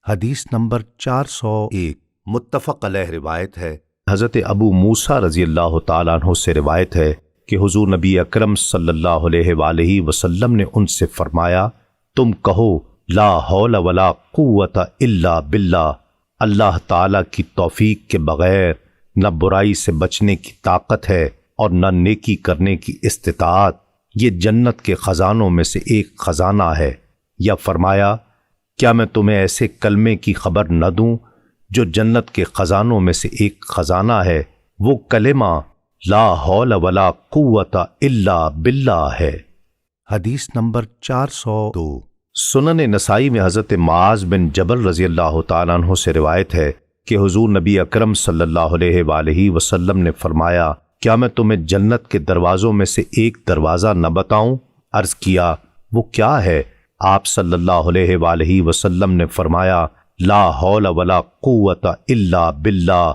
حدیث نمبر 401، متفق علیہ روایت ہے۔ حضرت ابو موسیٰ رضی اللہ تعالیٰ عنہ سے روایت ہے کہ حضور نبی اکرم صلی اللہ علیہ وآلہ وسلم نے ان سے فرمایا، تم کہو لا حول ولا قوت الا باللہ، اللہ تعالیٰ کی توفیق کے بغیر نہ برائی سے بچنے کی طاقت ہے اور نہ نیکی کرنے کی استطاعت، یہ جنت کے خزانوں میں سے ایک خزانہ ہے۔ یا فرمایا، کیا میں تمہیں ایسے کلمے کی خبر نہ دوں جو جنت کے خزانوں میں سے ایک خزانہ ہے؟ وہ کلمہ لا حول ولا قوت الا باللہ ہے۔ حدیث نمبر 402۔ سنن نسائی میں حضرت معاذ بن جبل رضی اللہ تعالیٰ عنہ سے روایت ہے کہ حضور نبی اکرم صلی اللہ علیہ وآلہ وسلم نے فرمایا، کیا میں تمہیں جنت کے دروازوں میں سے ایک دروازہ نہ بتاؤں؟ عرض کیا، وہ کیا ہے؟ آپ صلی اللہ علیہ وآلہ وسلم نے فرمایا، لا حول ولا قوت الا باللہ،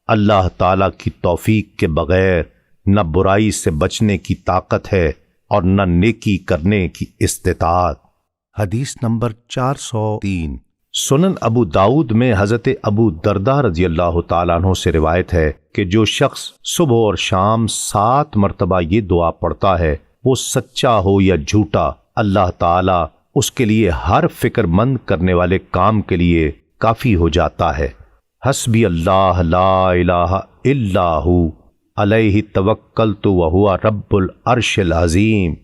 اللہ تعالیٰ کی توفیق کے بغیر نہ برائی سے بچنے کی طاقت ہے اور نہ نیکی کرنے کی استطاعت۔ حدیث نمبر 403۔ سنن ابو داؤد میں حضرت ابو درداء رضی اللہ تعالیٰ عنہ سے روایت ہے کہ جو شخص صبح اور شام 7 مرتبہ یہ دعا پڑھتا ہے، وہ سچا ہو یا جھوٹا، اللہ تعالیٰ اس کے لیے ہر فکر مند کرنے والے کام کے لیے کافی ہو جاتا ہے۔ حسبی اللہ لا الہ الا ہو علیہ توکلت وہو رب العرش العظیم،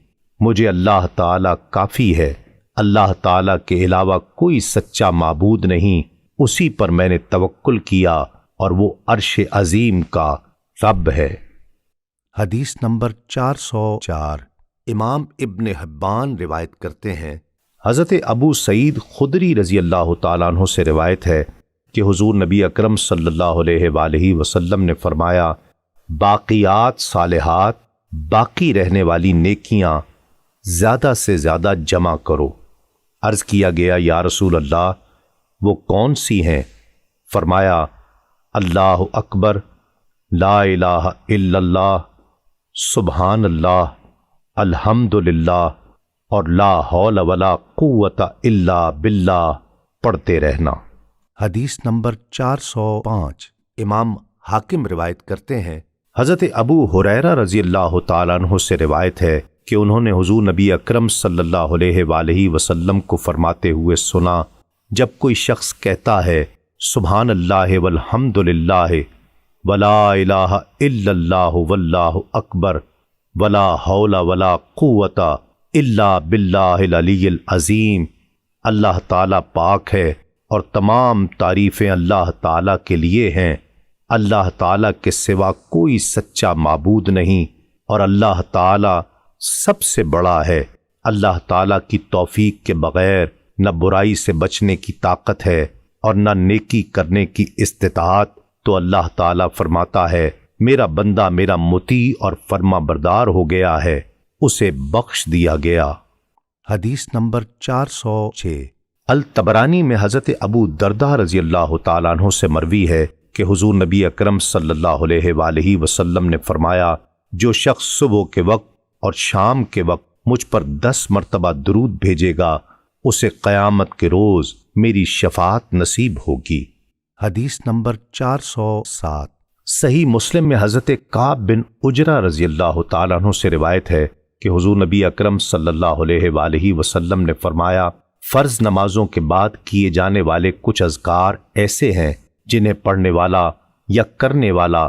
مجھے اللہ تعالیٰ کافی ہے، اللہ تعالیٰ کے علاوہ کوئی سچا معبود نہیں، اسی پر میں نے توکل کیا اور وہ عرش عظیم کا رب ہے۔ حدیث نمبر 404۔ امام ابن حبان روایت کرتے ہیں، حضرت ابو سعید خدری رضی اللہ تعالیٰ عنہ سے روایت ہے کہ حضور نبی اکرم صلی اللہ علیہ وآلہ وسلم نے فرمایا، باقیات صالحات، باقی رہنے والی نیکیاں زیادہ سے زیادہ جمع کرو۔ عرض کیا گیا، یا رسول اللہ، وہ کون سی ہیں؟ فرمایا، اللہ اکبر، لا الہ الا اللہ، سبحان اللہ، الحمدللہ اور لا حول ولا قوت الا باللہ پڑھتے رہنا۔ حدیث نمبر 405۔ امام حاکم روایت کرتے ہیں، حضرت ابو ہریرہ رضی اللہ تعالیٰ عنہ سے روایت ہے کہ انہوں نے حضور نبی اکرم صلی اللہ علیہ وآلہ وسلم کو فرماتے ہوئے سنا، جب کوئی شخص کہتا ہے سبحان اللہ والحمد للہ ولا الہ الا اللہ واللہ اکبر ولا حول ولا قوت الا باللہ العلی العظیم، اللہ تعالیٰ پاک ہے اور تمام تعریفیں اللہ تعالیٰ کے لیے ہیں، اللہ تعالیٰ کے سوا کوئی سچا معبود نہیں اور اللہ تعالیٰ سب سے بڑا ہے، اللہ تعالیٰ کی توفیق کے بغیر نہ برائی سے بچنے کی طاقت ہے اور نہ نیکی کرنے کی استطاعت، تو اللہ تعالیٰ فرماتا ہے، میرا بندہ میرا مطیع اور فرما بردار ہو گیا ہے، اسے بخش دیا گیا۔ حدیث نمبر 406۔ الطبرانی میں حضرت ابو درداء رضی اللہ تعالیٰ عنہ سے مروی ہے کہ حضور نبی اکرم صلی اللہ علیہ وآلہ وسلم نے فرمایا، جو شخص صبح کے وقت اور شام کے وقت مجھ پر 10 مرتبہ درود بھیجے گا، اسے قیامت کے روز میری شفاعت نصیب ہوگی۔ حدیث نمبر 407۔ صحیح مسلم میں حضرت کعب بن عجرہ رضی اللہ تعالیٰ عنہ سے روایت ہے کہ حضور نبی اکرم صلی اللہ علیہ وآلہ وسلم نے فرمایا، فرض نمازوں کے بعد کیے جانے والے کچھ اذکار ایسے ہیں جنہیں پڑھنے والا یا کرنے والا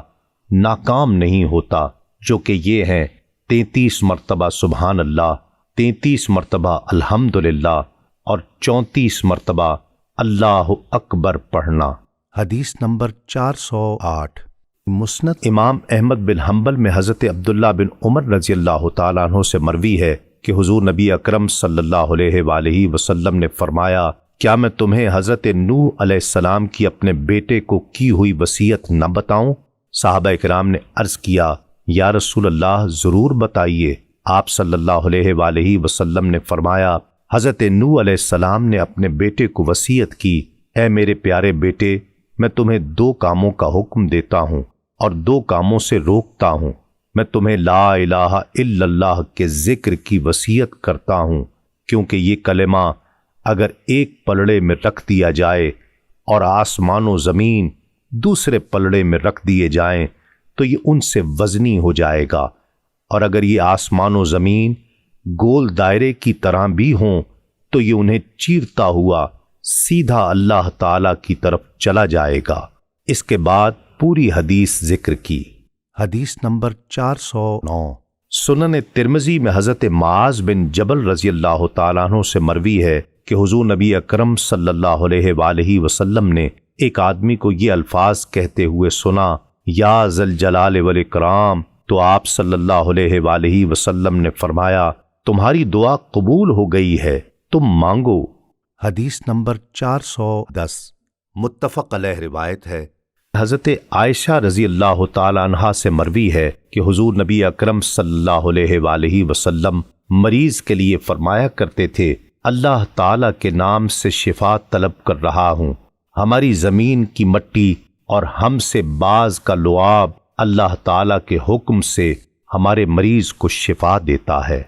ناکام نہیں ہوتا، جو کہ یہ ہیں 33 مرتبہ سبحان اللہ، 33 مرتبہ الحمدللہ اور 34 مرتبہ اللہ اکبر پڑھنا۔ حدیث نمبر 408 مسند امام احمد بن حنبل میں حضرت عبداللہ بن عمر رضی اللہ تعالیٰ عنہ سے مروی ہے کہ حضور نبی اکرم صلی اللہ علیہ وآلہ وسلم نے فرمایا، کیا میں تمہیں حضرت نوح علیہ السلام کی اپنے بیٹے کو کی ہوئی وصیت نہ بتاؤں؟ صحابہ کرام نے عرض کیا، یا رسول اللہ ضرور بتائیے۔ آپ صلی اللہ علیہ وآلہ وسلم نے فرمایا، حضرت نوح علیہ السلام نے اپنے بیٹے کو وصیت کی، اے میرے پیارے بیٹے، میں تمہیں 2 کاموں کا حکم دیتا ہوں اور 2 کاموں سے روکتا ہوں۔ میں تمہیں لا الہ الا اللہ کے ذکر کی وصیت کرتا ہوں، کیونکہ یہ کلمہ اگر ایک پلڑے میں رکھ دیا جائے اور آسمان و زمین دوسرے پلڑے میں رکھ دیے جائیں تو یہ ان سے وزنی ہو جائے گا، اور اگر یہ آسمان و زمین گول دائرے کی طرح بھی ہوں تو یہ انہیں چیرتا ہوا سیدھا اللہ تعالی کی طرف چلا جائے گا۔ اس کے بعد پوری حدیث ذکر کی۔ حدیث نمبر 409 سنن ترمذی میں حضرت معاذ بن جبل رضی اللہ تعالیٰ عنہ سے مروی ہے کہ حضور نبی اکرم صلی اللہ علیہ وآلہ وسلم نے ایک آدمی کو یہ الفاظ کہتے ہوئے سنا، یا ذل جلال والاکرام، تو آپ صلی اللہ علیہ وآلہ وسلم نے فرمایا، تمہاری دعا قبول ہو گئی ہے، تم مانگو۔ حدیث نمبر 410 متفق علیہ روایت ہے۔ حضرت عائشہ رضی اللہ تعالی عنہا سے مروی ہے کہ حضور نبی اکرم صلی اللہ علیہ وآلہ وسلم مریض کے لیے فرمایا کرتے تھے، اللہ تعالی کے نام سے شفا طلب کر رہا ہوں۔ ہماری زمین کی مٹی اور ہم سے بعض کا لعاب اللہ تعالی کے حکم سے ہمارے مریض کو شفا دیتا ہے۔